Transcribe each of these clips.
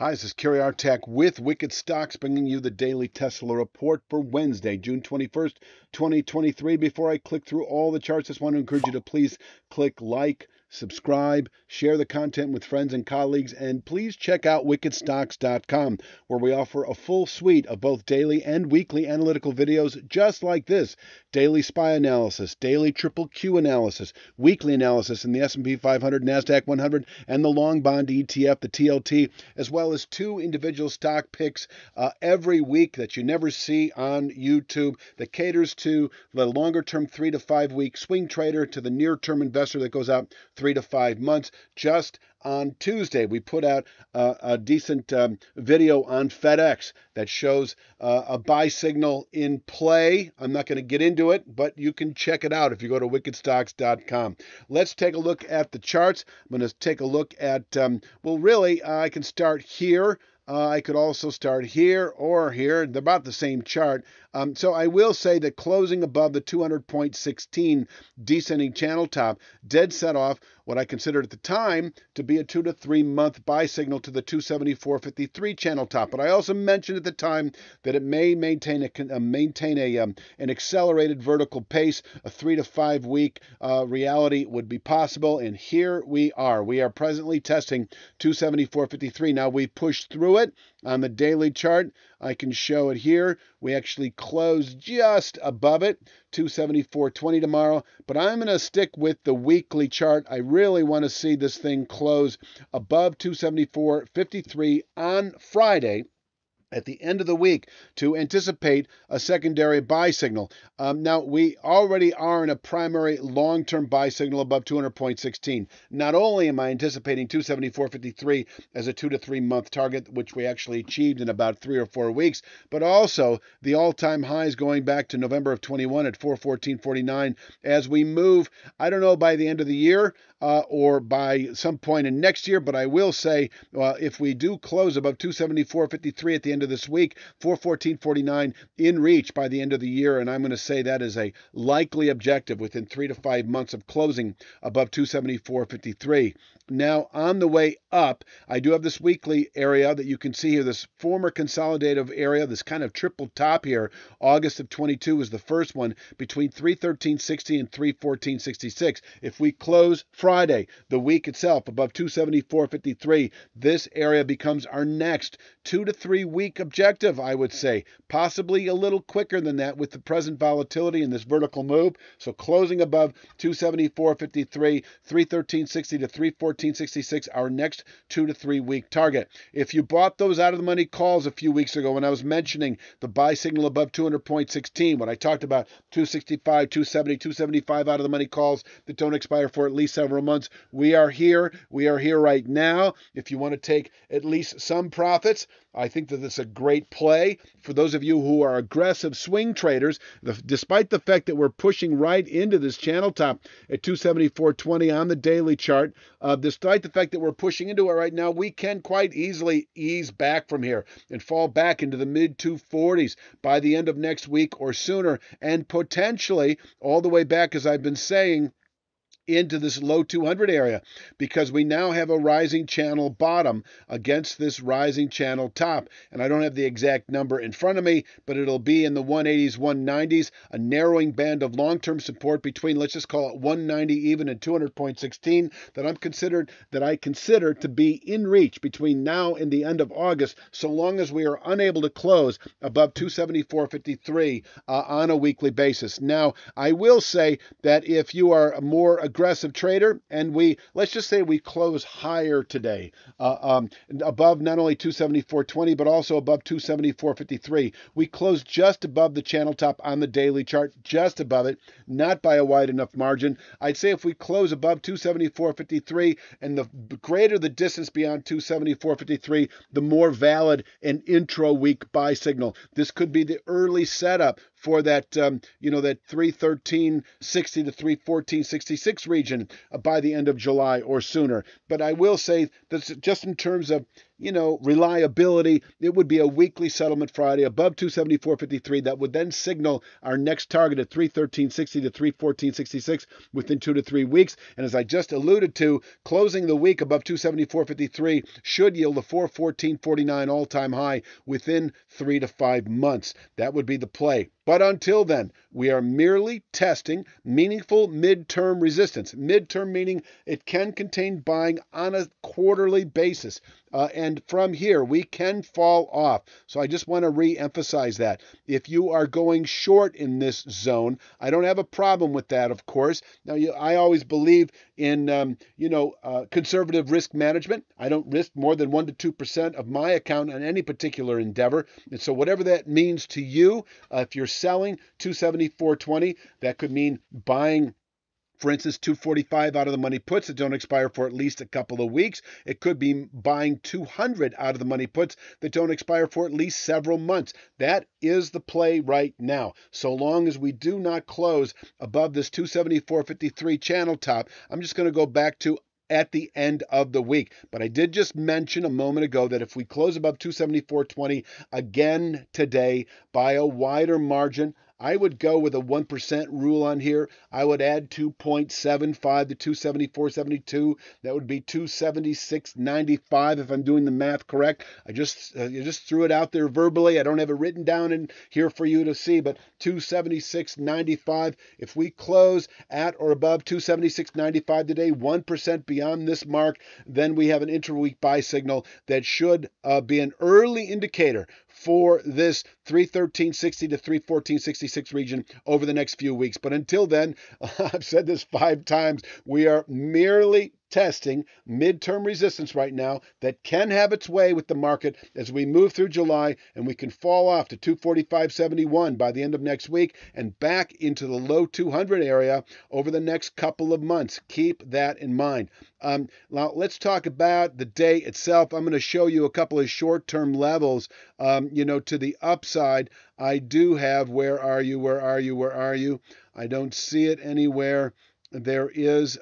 Hi, this is Kerry Artak with Wicked Stocks, bringing you the daily Tesla report for Wednesday, June 21st, 2023. Before I click through all the charts, I just want to encourage you to please click like, subscribe, share the content with friends and colleagues, and please check out wickedstocks.com, where we offer a full suite of both daily and weekly analytical videos just like this: daily SPY analysis, daily triple Q analysis, weekly analysis in the S&P 500, NASDAQ 100, and the long bond ETF, the TLT, as well as two individual stock picks every week that you never see on YouTube, that caters to the longer-term 3 to 5 week swing trader, to the near-term investor that goes out 3 to 5 months. Just on Tuesday, we put out a decent video on FedEx that shows a buy signal in play. I'm not going to get into it, but you can check it out if you go to wickedstocks.com. Let's take a look at the charts. I'm going to take a look at, I can start here. I could also start here or here. They're about the same chart. So I will say that closing above the 200.16 descending channel top dead set off what I considered at the time to be a 2 to 3 month buy signal to the 274.53 channel top. But I also mentioned at the time that it may maintain an accelerated vertical pace. A 3 to 5 week reality would be possible, and here we are. We are presently testing 274.53. Now we pushed through it on the daily chart. I can show it here. We actually closed just above it, 274.20 tomorrow, but I'm going to stick with the weekly chart. I really want to see this thing close above 274.53 on Friday at the end of the week to anticipate a secondary buy signal. Now, we already are in a primary long-term buy signal above 200.16. Not only am I anticipating 274.53 as a 2 to 3 month target, which we actually achieved in about 3 or 4 weeks, but also the all-time highs going back to November of 21 at 414.49 as we move, I don't know, by the end of the year or by some point in next year, but I will say if we do close above 274.53 at the end of this week, 414.49 in reach by the end of the year, and I'm going to say that is a likely objective within 3 to 5 months of closing above 274.53. Now, on the way up, I do have this weekly area that you can see here, this former consolidative area, this kind of triple top here. August of 22 is the first one, between 313.60 and 314.66. If we close Friday, the week itself, above 274.53, this area becomes our next 2 to 3 week objective, I would say. Possibly a little quicker than that with the present volatility in this vertical move. So closing above 274.53, 313.60 to 314.66, our next 2 to 3 week target. If you bought those out of the money calls a few weeks ago when I was mentioning the buy signal above 200.16, when I talked about 265, 270, 275 out of the money calls that don't expire for at least several months, we are here. We are here right now. If you want to take at least some profits, I think that it's a great play for those of you who are aggressive swing traders. Despite the fact that we're pushing right into this channel top at 274.20 on the daily chart, despite the fact that we're pushing into it right now, we can quite easily ease back from here and fall back into the mid 240s by the end of next week or sooner, and potentially all the way back, as I've been saying, into this low 200 area, because we now have a rising channel bottom against this rising channel top. And I don't have the exact number in front of me, but it'll be in the 180s, 190s, a narrowing band of long-term support between, let's just call it 190 even and 200.16 that I consider to be in reach between now and the end of August, so long as we are unable to close above 274.53 on a weekly basis. Now, I will say that if you are a more aggressive trader, and let's just say we close higher today, above not only 274.20 but also above 274.53. We close just above the channel top on the daily chart, just above it, not by a wide enough margin. I'd say if we close above 274.53, and the greater the distance beyond 274.53, the more valid an intro-week buy signal. This could be the early setup for that, that 313.60 to 314.66 region by the end of July or sooner. But I will say that just in terms of reliability, it would be a weekly settlement Friday above 274.53. That would then signal our next target at 313.60 to 314.66 within 2 to 3 weeks. And as I just alluded to, closing the week above 274.53 should yield a 414.49 all-time high within 3 to 5 months. That would be the play. But until then, we are merely testing meaningful midterm resistance. Midterm meaning it can contain buying on a quarterly basis. And from here, we can fall off. So I just want to re-emphasize that. If you are going short in this zone, I don't have a problem with that, of course. Now, I always believe in, conservative risk management. I don't risk more than 1 to 2% of my account on any particular endeavor. And so whatever that means to you, if you're selling 274.20, that could mean buying, for instance, 245 out of the money puts that don't expire for at least a couple of weeks. It could be buying 200 out of the money puts that don't expire for at least several months. That is the play right now. So long as we do not close above this 274.53 channel top, I'm just going to go back to at the end of the week. But I did just mention a moment ago that if we close above 274.20 again today by a wider margin, I would go with a 1% rule on here. I would add 2.75 to 274.72. That would be 276.95 if I'm doing the math correct. I just threw it out there verbally. I don't have it written down in here for you to see, but 276.95. If we close at or above 276.95 today, 1% beyond this mark, then we have an intra-week buy signal that should be an early indicator for this 313.60 to 314.66 region over the next few weeks. But until then, I've said this 5 times, we are merely testing midterm resistance right now that can have its way with the market as we move through July, and we can fall off to 245.71 by the end of next week and back into the low 200 area over the next couple of months. Keep that in mind. Now let's talk about the day itself. I'm going to show you a couple of short-term levels. To the upside, I do have, where are you? I don't see it anywhere. There is,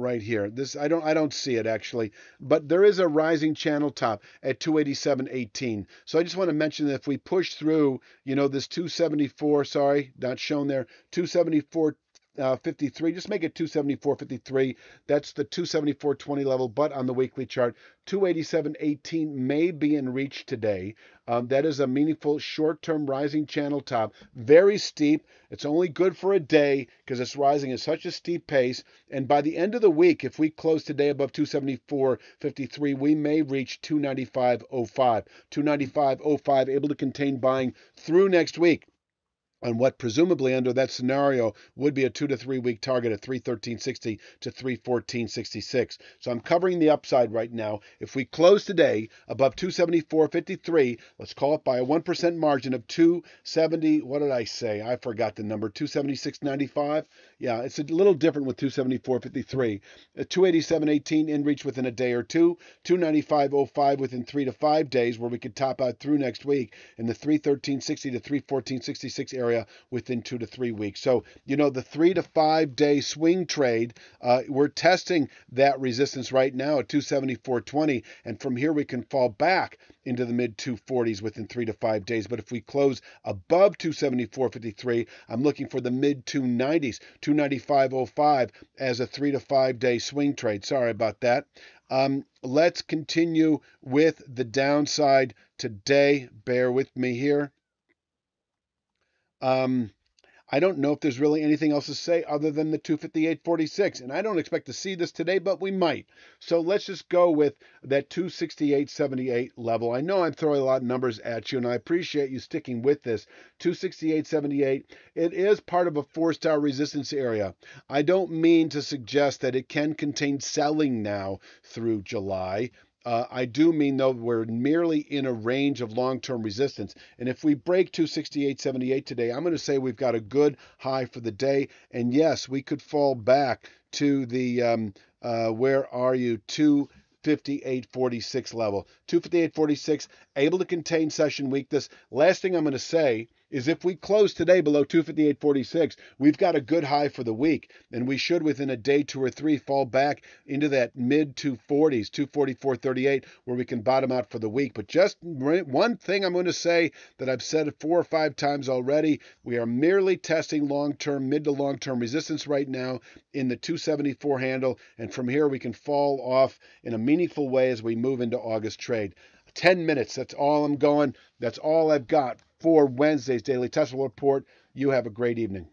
right here. This I don't see it actually, but there is a rising channel top at 287.18. So I just want to mention that if we push through, this 274, sorry, not shown there, 274. 53, just make it 274.53. That's the 274.20 level, but on the weekly chart, 287.18 may be in reach today. That is a meaningful short-term rising channel top, very steep. It's only good for a day because it's rising at such a steep pace. And by the end of the week, if we close today above 274.53, we may reach 295.05. 295.05, able to contain buying through next week on what presumably under that scenario would be a 2 to 3 week target at 313.60 to 314.66. So I'm covering the upside right now. If we close today above 274.53, let's call it by a 1% margin of 270, what did I say? I forgot the number, 276.95. Yeah, it's a little different with 274.53. 287.18 in reach within a day or two, 295.05 within 3 to 5 days where we could top out through next week in the 313.60 to 314.66 area within 2 to 3 weeks. So, the 3 to 5 day swing trade, we're testing that resistance right now at 274.20. And from here, we can fall back into the mid 240s within 3 to 5 days. But if we close above 274.53, I'm looking for the mid 290s, 295.05 as a 3 to 5 day swing trade. Sorry about that. Let's continue with the downside today. Bear with me here. I don't know if there's really anything else to say other than the 258.46, and I don't expect to see this today, but we might. So let's just go with that 268.78 level. I know I'm throwing a lot of numbers at you, and I appreciate you sticking with this. 268.78, it is part of a 4-star resistance area. I don't mean to suggest that it can contain selling now through July. I do mean, though, we're merely in a range of long-term resistance. And if we break 268.78 today, I'm going to say we've got a good high for the day. And yes, we could fall back to the, 258.46 level. 258.46, able to contain session weakness. Last thing I'm going to say is if we close today below 258.46, we've got a good high for the week, and we should within a day, 2 or 3, fall back into that mid 240s, 244.38, where we can bottom out for the week. But just one thing I'm going to say that I've said it 4 or 5 times already: we are merely testing long-term, mid to long-term resistance right now in the 274 handle, and from here we can fall off in a meaningful way as we move into August trade. 10 minutes, that's all I'm going. That's all I've got for Wednesday's Daily Tesla Report. You have a great evening.